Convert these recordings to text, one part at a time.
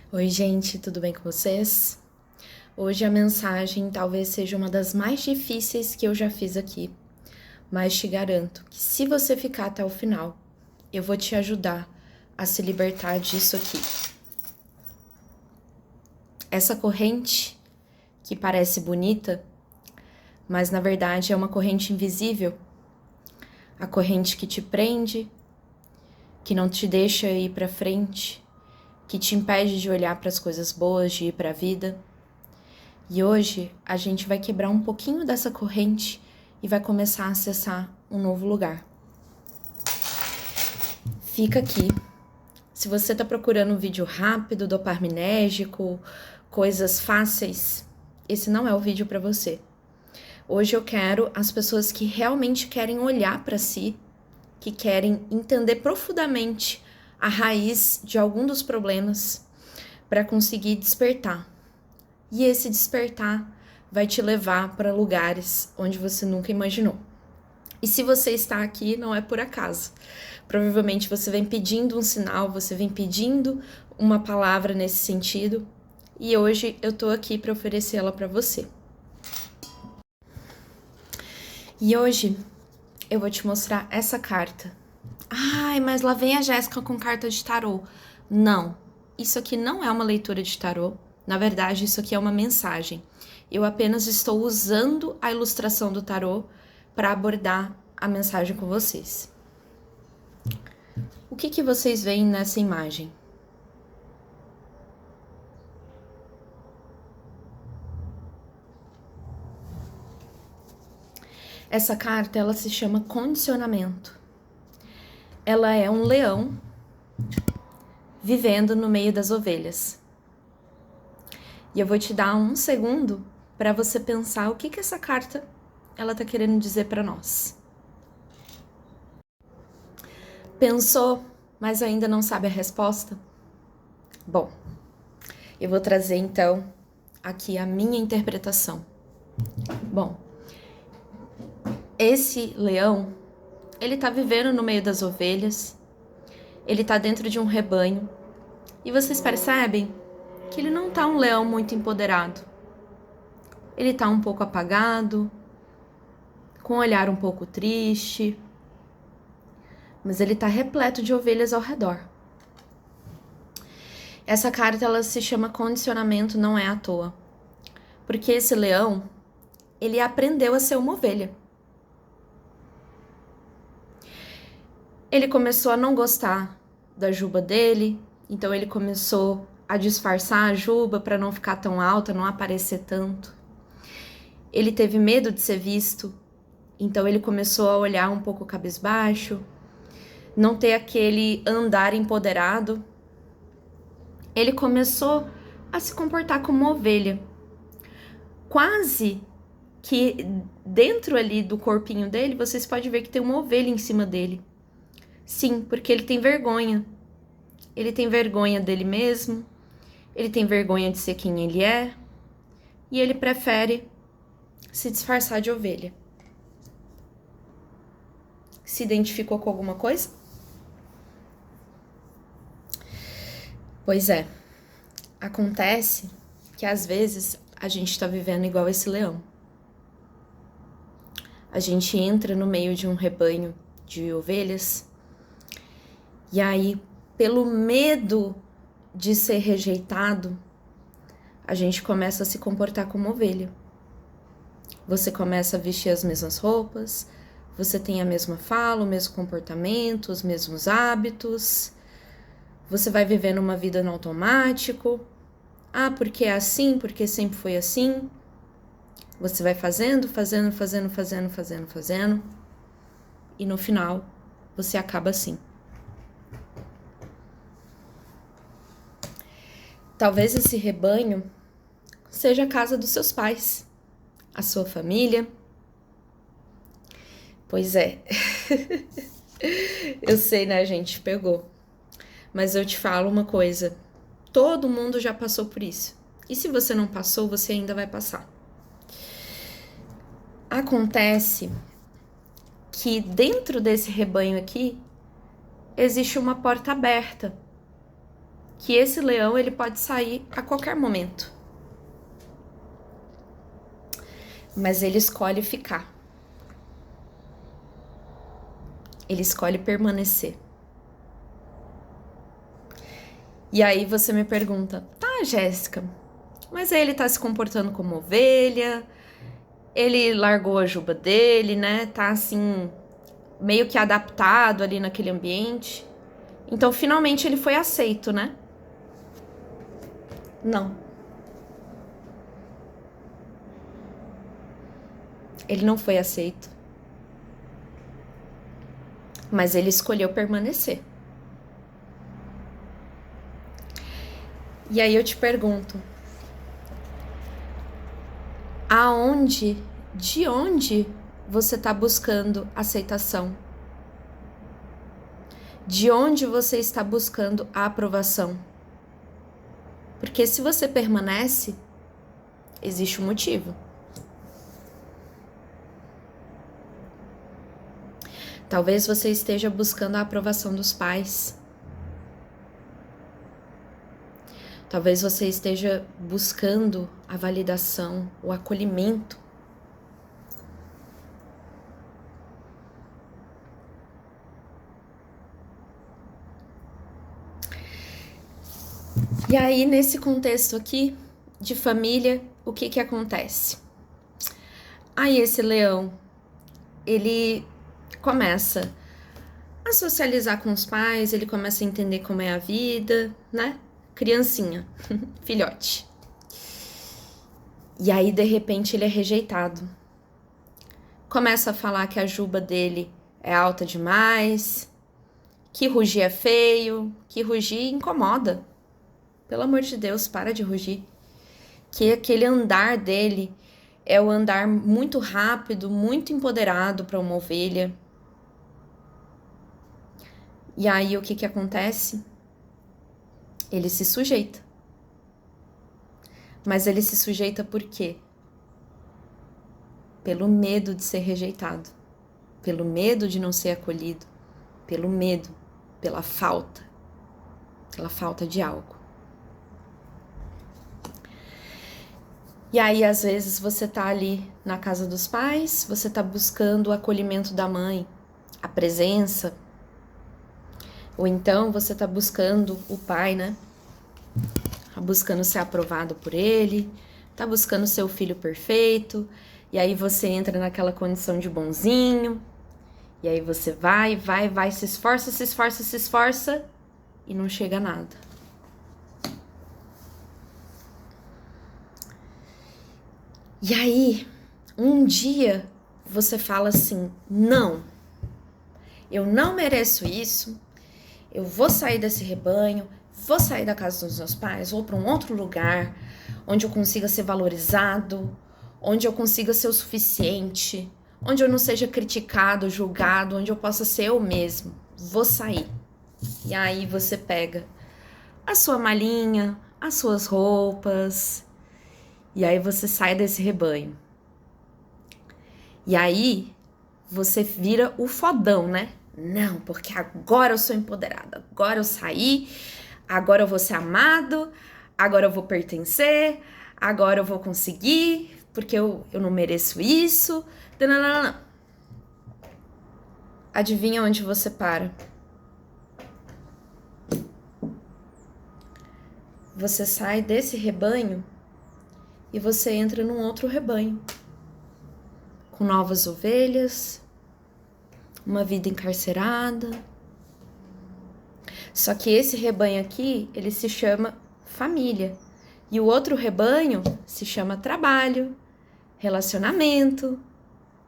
Oi, gente, tudo bem com vocês? Hoje a mensagem talvez seja uma das mais difíceis que eu já fiz aqui, mas te garanto que se você ficar até o final, eu vou te ajudar a se libertar disso aqui. Essa corrente, que parece bonita, mas na verdade é uma corrente invisível, a corrente que te prende, que não te deixa ir para frente, que te impede de olhar para as coisas boas, de ir para a vida. E hoje a gente vai quebrar um pouquinho dessa corrente e vai começar a acessar um novo lugar. Fica aqui. Se você está procurando um vídeo rápido, dopaminérgico, coisas fáceis, esse não é o vídeo para você. Hoje eu quero as pessoas que realmente querem olhar para si, que querem entender profundamente a raiz de algum dos problemas para conseguir despertar. E esse despertar vai te levar para lugares onde você nunca imaginou. E se você está aqui, não é por acaso. Provavelmente você vem pedindo um sinal, você vem pedindo uma palavra nesse sentido, e hoje eu tô aqui para oferecê-la para você. E hoje eu vou te mostrar essa carta. Ai, mas lá vem a Jéssica com carta de tarô. Não, isso aqui não é uma leitura de tarô. Na verdade, isso aqui é uma mensagem. Eu apenas estou usando a ilustração do tarô para abordar a mensagem com vocês. O que vocês veem nessa imagem? Essa carta, ela se chama condicionamento. Ela é um leão vivendo no meio das ovelhas. E eu vou te dar um segundo para você pensar o que essa carta ela tá querendo dizer para nós. Pensou, mas ainda não sabe a resposta? Bom, eu vou trazer então aqui a minha interpretação. Bom, esse leão, ele tá vivendo no meio das ovelhas, ele tá dentro de um rebanho, e vocês percebem que ele não tá um leão muito empoderado. Ele tá um pouco apagado, com um olhar um pouco triste, mas ele tá repleto de ovelhas ao redor. Essa carta, ela se chama condicionamento, não é à toa. Porque esse leão, ele aprendeu a ser uma ovelha. Ele começou a não gostar da juba dele, então ele começou a disfarçar a juba para não ficar tão alta, não aparecer tanto. Ele teve medo de ser visto, então ele começou a olhar um pouco cabisbaixo, não ter aquele andar empoderado. Ele começou a se comportar como uma ovelha. Quase que dentro ali do corpinho dele, vocês podem ver que tem uma ovelha em cima dele. Sim, porque ele tem vergonha. Ele tem vergonha dele mesmo, ele tem vergonha de ser quem ele é, e ele prefere se disfarçar de ovelha. Se identificou com alguma coisa? Pois é, acontece que às vezes a gente tá vivendo igual esse leão. A gente entra no meio de um rebanho de ovelhas, e aí, pelo medo de ser rejeitado, a gente começa a se comportar como ovelha. Você começa a vestir as mesmas roupas, você tem a mesma fala, o mesmo comportamento, os mesmos hábitos, você vai vivendo uma vida no automático. Ah, porque é assim, porque sempre foi assim. Você vai fazendo, e no final você acaba assim. Talvez esse rebanho seja a casa dos seus pais, a sua família. Pois é. Eu sei, né, gente? Pegou. Mas eu te falo uma coisa. Todo mundo já passou por isso. E se você não passou, você ainda vai passar. Acontece que dentro desse rebanho aqui existe uma porta aberta. que esse leão ele pode sair a qualquer momento. Mas ele escolhe ficar. Ele escolhe permanecer. E aí você me pergunta, tá, Jéssica, mas ele tá se comportando como ovelha, ele largou a juba dele, né? Tá assim, meio que adaptado ali naquele ambiente. Então, finalmente ele foi aceito, né? Não. Ele não foi aceito. Mas ele escolheu permanecer. E aí eu te pergunto, de onde você está buscando aceitação? De onde você está buscando a aprovação? Porque se você permanece, existe um motivo. Talvez você esteja buscando a aprovação dos pais. Talvez você esteja buscando a validação, o acolhimento. E aí, nesse contexto aqui de família, o que que acontece? Aí esse leão, ele começa a socializar com os pais, ele começa a entender como é a vida, né? Criancinha, filhote. E aí, de repente, ele é rejeitado. Começa a falar que a juba dele é alta demais, que rugir é feio, que rugir incomoda. Pelo amor de Deus, para de rugir. Que aquele andar dele é o andar muito rápido, muito empoderado para uma ovelha. E aí, o que que acontece? Ele se sujeita. Mas ele se sujeita por quê? Pelo medo de ser rejeitado, pelo medo de não ser acolhido, pelo medo, pela falta de algo. E aí, às vezes, você tá ali na casa dos pais, você tá buscando o acolhimento da mãe, a presença. Ou então você tá buscando o pai, né? Tá buscando ser aprovado por ele, tá buscando ser o filho perfeito. E aí você entra naquela condição de bonzinho. E aí você vai, se esforça e não chega a nada. E aí, um dia você fala assim, não, eu não mereço isso, eu vou sair desse rebanho, vou sair da casa dos meus pais, vou para um outro lugar, onde eu consiga ser valorizado, onde eu consiga ser o suficiente, onde eu não seja criticado, julgado, onde eu possa ser eu mesmo, vou sair. E aí você pega a sua malinha, as suas roupas, e aí você sai desse rebanho. E aí você vira o fodão, né? Não, porque agora eu sou empoderada, agora eu saí, agora eu vou ser amado, agora eu vou pertencer, agora eu vou conseguir, porque eu não mereço isso. Não. Adivinha onde você para? Você sai desse rebanho e você entra num outro rebanho, com novas ovelhas, uma vida encarcerada. Só que esse rebanho aqui, ele se chama família. E o outro rebanho se chama trabalho, relacionamento,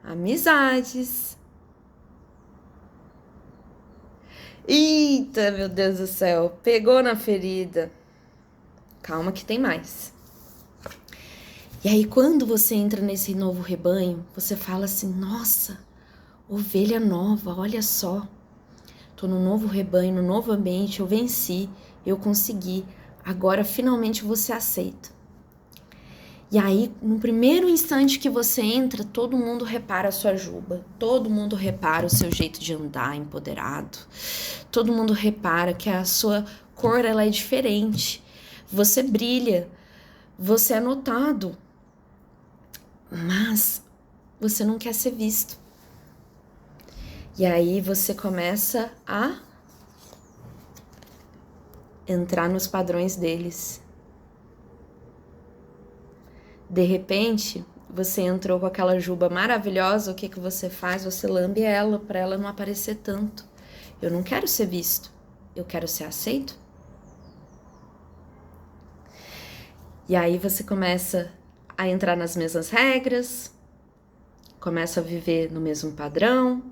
amizades. Eita, meu Deus do céu, pegou na ferida. Calma que tem mais. E aí, quando você entra nesse novo rebanho, você fala assim, nossa, ovelha nova, olha só. Tô no novo rebanho, no novo ambiente, eu venci, eu consegui. Agora, finalmente, você aceita. E aí, no primeiro instante que você entra, todo mundo repara a sua juba. Todo mundo repara o seu jeito de andar empoderado. Todo mundo repara que a sua cor ela é diferente, você brilha, você é notado, mas você não quer ser visto. E aí você começa a entrar nos padrões deles. De repente, você entrou com aquela juba maravilhosa, o que você faz? Você lambe ela para ela não aparecer tanto. Eu não quero ser visto, eu quero ser aceito. E aí você começa a entrar nas mesmas regras, começa a viver no mesmo padrão,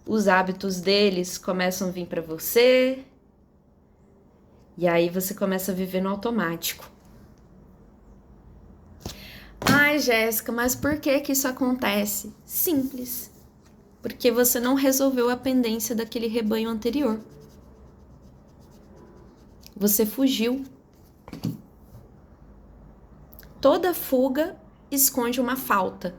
os hábitos deles começam a vir para você, e aí você começa a viver no automático. Ai, Jéssica, mas por que isso acontece? Simples. Porque você não resolveu a pendência daquele rebanho anterior. Você fugiu. Toda fuga esconde uma falta.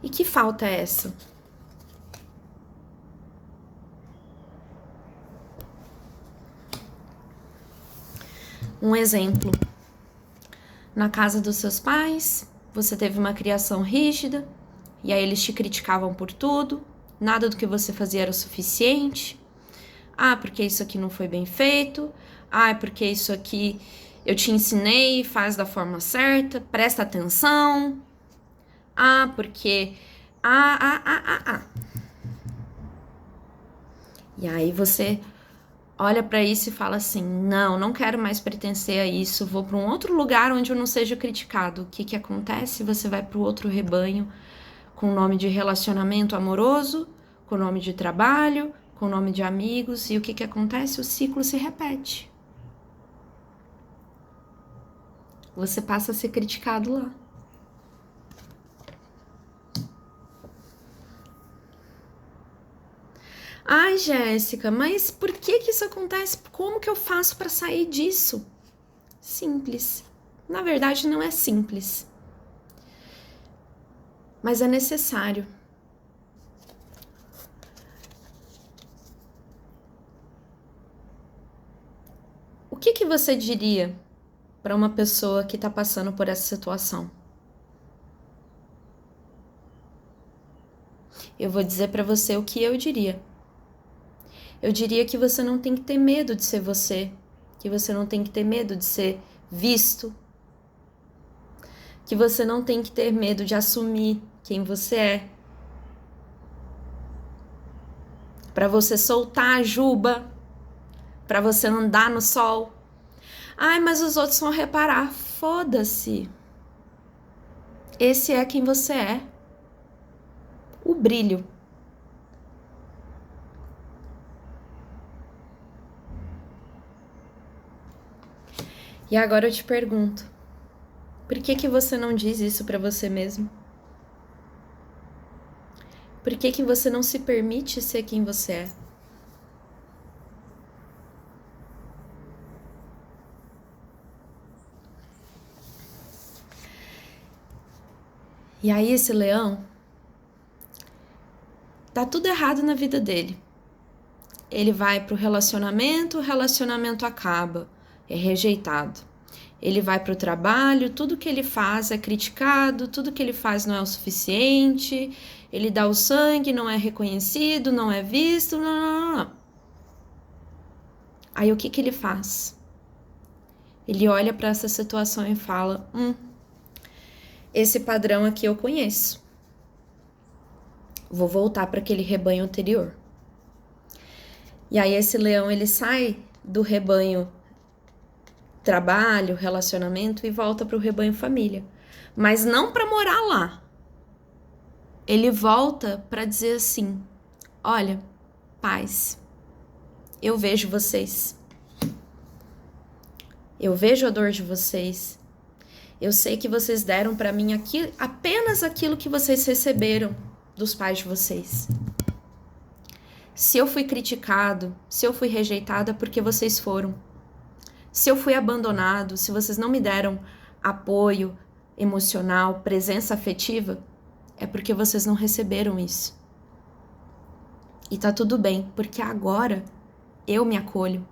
E que falta é essa? Um exemplo. Na casa dos seus pais, você teve uma criação rígida, e aí eles te criticavam por tudo, nada do que você fazia era o suficiente. Ah, porque isso aqui não foi bem feito. Ah, porque isso aqui eu te ensinei, faz da forma certa, presta atenção. Ah, porque... E aí você olha para isso e fala assim, não quero mais pertencer a isso, vou para um outro lugar onde eu não seja criticado. O que acontece? Você vai para o outro rebanho com o nome de relacionamento amoroso, com o nome de trabalho, com o nome de amigos, e o que acontece? O ciclo se repete. Você passa a ser criticado lá. Ai, Jéssica, mas por que isso acontece? Como que eu faço para sair disso? Simples. Na verdade, não é simples. Mas é necessário. O que você diria para uma pessoa que está passando por essa situação? Eu vou dizer para você o que eu diria. Eu diria que você não tem que ter medo de ser você, que você não tem que ter medo de ser visto, que você não tem que ter medo de assumir quem você é. Para você soltar a juba, para você andar no sol. Ai, mas os outros vão reparar. Foda-se. Esse é quem você é. O brilho. E agora eu te pergunto, por que você não diz isso para você mesmo? Por que você não se permite ser quem você é? E aí esse leão, tá tudo errado na vida dele. Ele vai pro relacionamento, o relacionamento acaba, é rejeitado. Ele vai pro trabalho, tudo que ele faz é criticado, tudo que ele faz não é o suficiente, ele dá o sangue, não é reconhecido, não é visto, não. Aí o que ele faz? Ele olha para essa situação e fala, esse padrão aqui eu conheço. Vou voltar para aquele rebanho anterior. E aí esse leão, ele sai do rebanho trabalho, relacionamento e volta para o rebanho família. Mas não para morar lá. Ele volta para dizer assim, olha, pais, eu vejo vocês. Eu vejo a dor de vocês. Eu sei que vocês deram para mim aqui, apenas aquilo que vocês receberam dos pais de vocês. Se eu fui criticado, se eu fui rejeitada, porque vocês foram. Se eu fui abandonado, se vocês não me deram apoio emocional, presença afetiva, é porque vocês não receberam isso. E tá tudo bem, porque agora eu me acolho.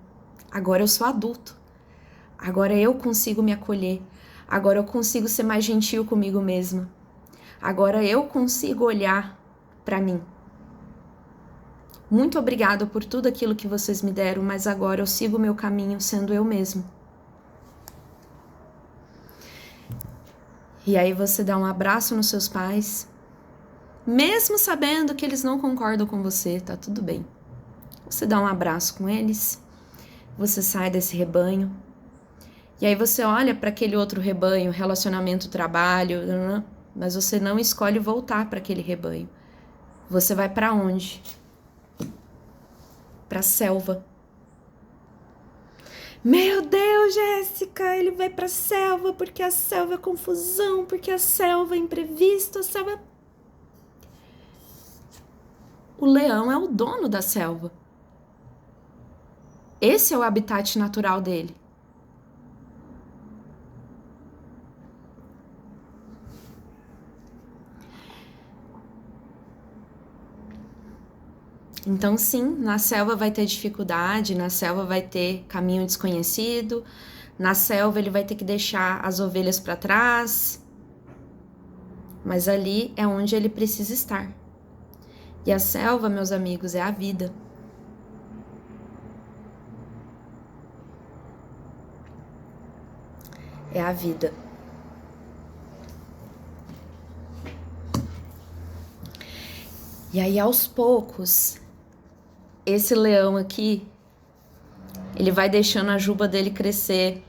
Agora eu sou adulto. Agora eu consigo me acolher. Agora eu consigo ser mais gentil comigo mesma. Agora eu consigo olhar para mim. Muito obrigado por tudo aquilo que vocês me deram, mas agora eu sigo o meu caminho sendo eu mesmo. E aí você dá um abraço nos seus pais, mesmo sabendo que eles não concordam com você, tá tudo bem. Você dá um abraço com eles, você sai desse rebanho, e aí você olha para aquele outro rebanho, relacionamento, trabalho, mas você não escolhe voltar para aquele rebanho. Você vai para onde? Para a selva. Meu Deus, Jéssica, ele vai para a selva porque a selva é confusão, porque a selva é imprevisto, a selva... O leão é o dono da selva. Esse é o habitat natural dele. Então, sim, na selva vai ter dificuldade, na selva vai ter caminho desconhecido, na selva ele vai ter que deixar as ovelhas para trás, mas ali é onde ele precisa estar. E a selva, meus amigos, é a vida. É a vida. E aí, aos poucos, esse leão aqui, ele vai deixando a juba dele crescer,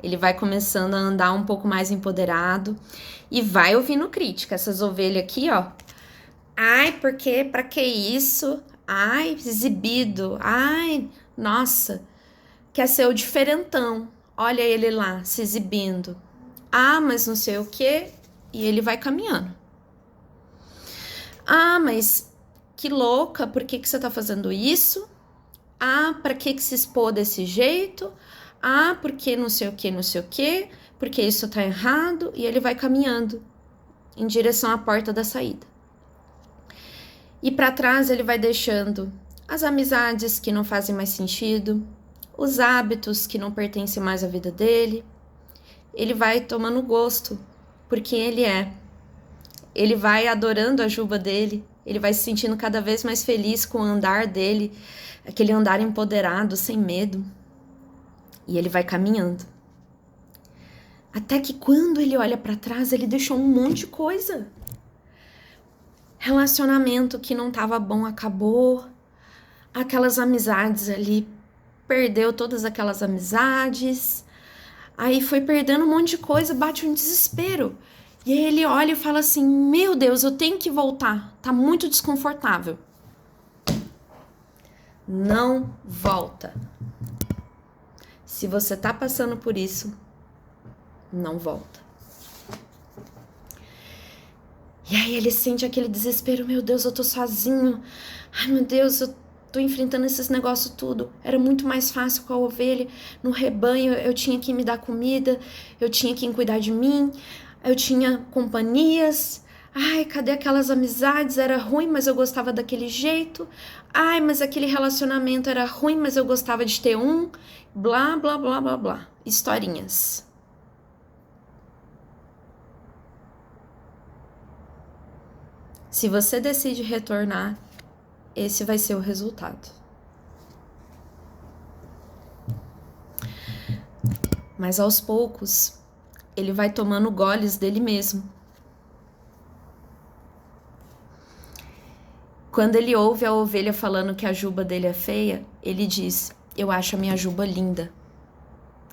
ele vai começando a andar um pouco mais empoderado e vai ouvindo crítica. Essas ovelhas aqui, ó. Ai, porque, pra que isso? Ai, exibido. Ai, nossa, quer ser o diferentão. Olha ele lá, se exibindo. Ah, mas não sei o quê. E ele vai caminhando. Ah, mas que louca, por que você tá fazendo isso? Ah, pra que se expor desse jeito? Ah, porque não sei o que, não sei o que, porque isso tá errado. E ele vai caminhando em direção à porta da saída. E para trás ele vai deixando as amizades que não fazem mais sentido, os hábitos que não pertencem mais à vida dele. Ele vai tomando gosto por quem ele é. Ele vai adorando a juba dele, ele vai se sentindo cada vez mais feliz com o andar dele, aquele andar empoderado, sem medo. E ele vai caminhando. Até que quando ele olha para trás, ele deixou um monte de coisa. Relacionamento que não tava bom acabou. Aquelas amizades ali, perdeu todas aquelas amizades. Aí foi perdendo um monte de coisa, bate um desespero. E aí ele olha e fala assim: meu Deus, eu tenho que voltar, tá muito desconfortável. Não volta. Se você tá passando por isso, não volta. E aí ele sente aquele desespero: meu Deus, eu tô sozinho. Ai, meu Deus, eu tô enfrentando esses negócios tudo. Era muito mais fácil com a ovelha. No rebanho eu tinha que me dar comida, eu tinha que cuidar de mim, eu tinha companhias. Ai, cadê aquelas amizades? Era ruim, mas eu gostava daquele jeito. Ai, mas aquele relacionamento era ruim, mas eu gostava de ter um. Blá, blá, blá, blá, blá. Historinhas. Se você decide retornar, esse vai ser o resultado. Mas aos poucos, ele vai tomando goles dele mesmo. Quando ele ouve a ovelha falando que a juba dele é feia, ele diz: eu acho a minha juba linda.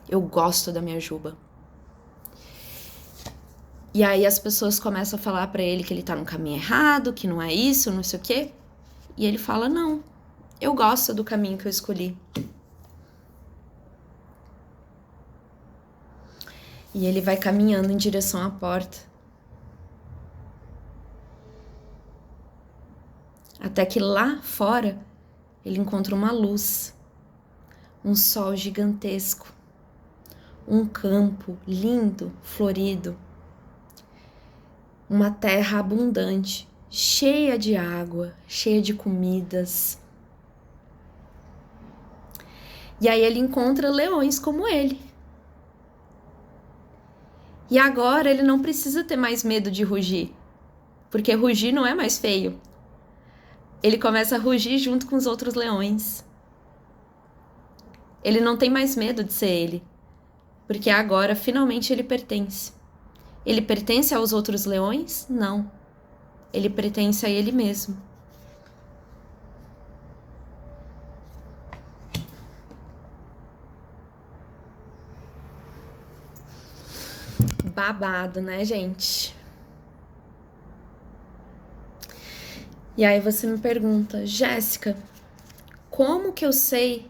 Eu gosto da minha juba. E aí as pessoas começam a falar pra ele que ele tá no caminho errado, que não é isso, não sei o quê. E ele fala: não, eu gosto do caminho que eu escolhi. E ele vai caminhando em direção à porta. Até que lá fora ele encontra uma luz, um sol gigantesco, um campo lindo, florido, uma terra abundante, cheia de água, cheia de comidas. E aí ele encontra leões como ele. E agora ele não precisa ter mais medo de rugir, porque rugir não é mais feio. Ele começa a rugir junto com os outros leões. Ele não tem mais medo de ser ele, porque agora finalmente ele pertence. Ele pertence aos outros leões? Não. Ele pertence a ele mesmo. Babado, né, gente? E aí você me pergunta, Jéssica, como que eu sei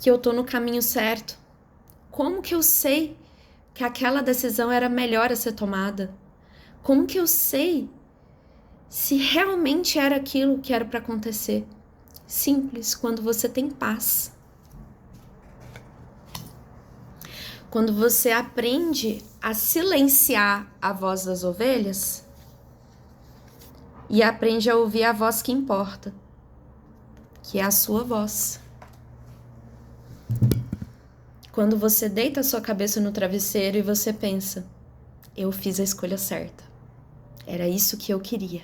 que eu tô no caminho certo? Como que eu sei que aquela decisão era melhor a ser tomada? Como que eu sei se realmente era aquilo que era para acontecer? Simples, quando você tem paz. Quando você aprende a silenciar a voz das ovelhas e aprende a ouvir a voz que importa, que é a sua voz. Quando você deita a sua cabeça no travesseiro e você pensa, eu fiz a escolha certa. Era isso que eu queria.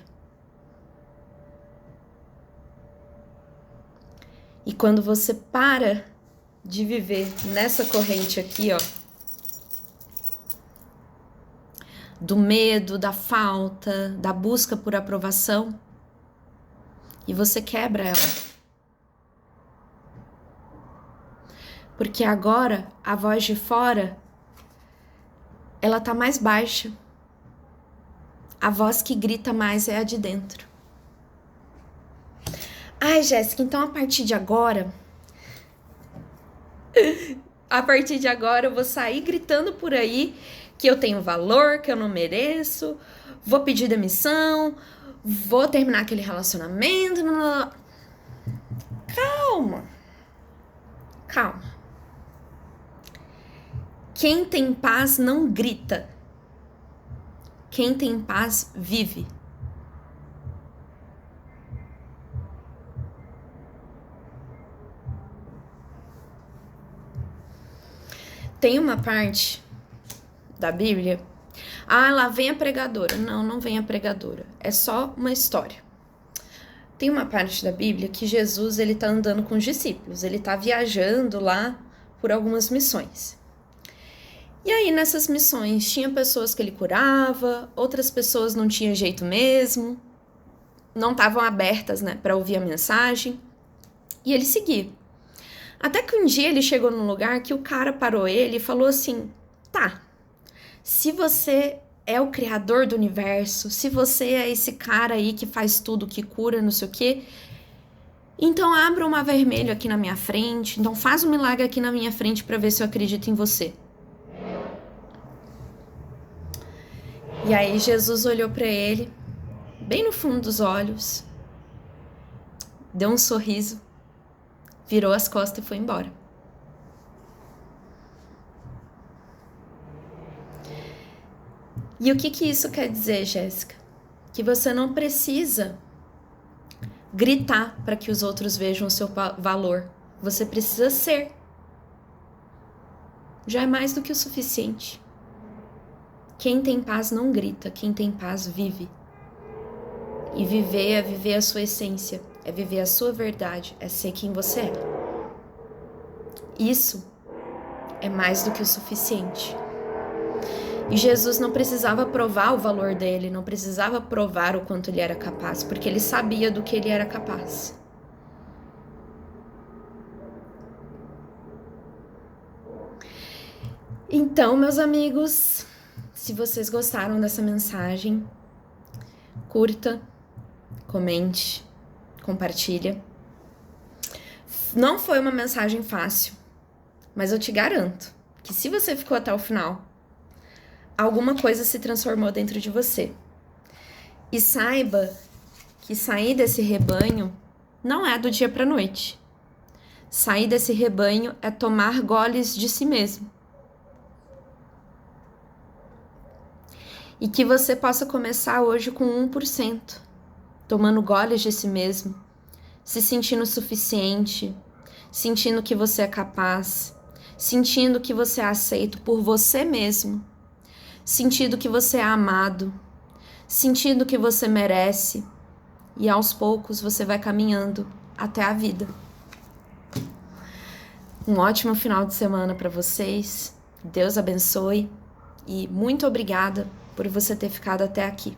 E quando você para de viver nessa corrente aqui, ó, do medo, da falta, da busca por aprovação, e você quebra ela. Porque agora a voz de fora, ela tá mais baixa. A voz que grita mais é a de dentro. Ai, Jéssica, então a partir de agora eu vou sair gritando por aí que eu tenho valor, que eu não mereço, vou pedir demissão, vou terminar aquele relacionamento. Calma. Quem tem paz não grita. Quem tem paz vive. Tem uma parte da Bíblia. Ah, lá vem a pregadora. Não, não vem a pregadora. É só uma história. Tem uma parte da Bíblia que Jesus, ele tá andando com os discípulos. Ele tá viajando lá por algumas missões. E aí, nessas missões, tinha pessoas que ele curava, outras pessoas não tinham jeito mesmo, não estavam abertas, né, para ouvir a mensagem. E ele seguia. Até que um dia ele chegou num lugar que o cara parou ele e falou assim, tá, se você é o criador do universo, se você é esse cara aí que faz tudo, que cura, não sei o quê, então abra um mar vermelho aqui na minha frente, então faz um milagre aqui na minha frente para ver se eu acredito em você. E aí Jesus olhou para ele, bem no fundo dos olhos, deu um sorriso, virou as costas e foi embora. E o que isso quer dizer, Jéssica? Que você não precisa gritar para que os outros vejam o seu valor. Você precisa ser. Já é mais do que o suficiente. Quem tem paz não grita, quem tem paz vive. E viver é viver a sua essência, é viver a sua verdade, é ser quem você é. Isso é mais do que o suficiente. E Jesus não precisava provar o valor dele, não precisava provar o quanto ele era capaz, porque ele sabia do que ele era capaz. Então, meus amigos, se vocês gostaram dessa mensagem, curta, comente, compartilha. Não foi uma mensagem fácil, mas eu te garanto que se você ficou até o final, alguma coisa se transformou dentro de você. E saiba que sair desse rebanho não é do dia para a noite. Sair desse rebanho é tomar goles de si mesmo. E que você possa começar hoje com 1%, tomando goles de si mesmo, se sentindo suficiente, sentindo que você é capaz, sentindo que você é aceito por você mesmo, sentindo que você é amado, sentindo que você merece, e aos poucos você vai caminhando até a vida. Um ótimo final de semana para vocês, Deus abençoe e muito obrigada por você ter ficado até aqui.